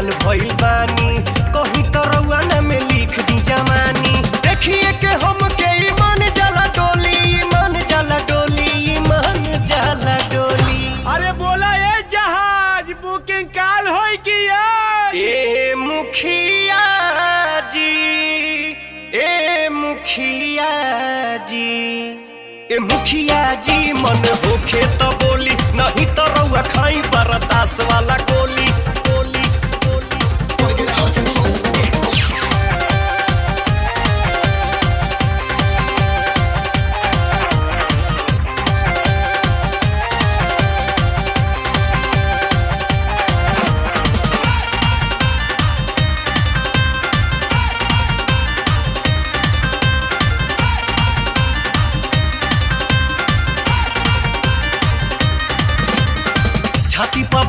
जवान भइल बानी, कहीं तो रउआ ना में लिख दी जवानी। देखिए के हम के ईमान जाला डोली, ईमान जाला डोली, ईमान जाला डोली। अरे बोला ये जहाज बुकिंग काल होई कि ए मुखिया जी, ए मुखिया जी, ए मुखिया जी मन होखे तो बोली, नहीं तो रउआ खाई बरदास वाला गोली गोली। छाती पर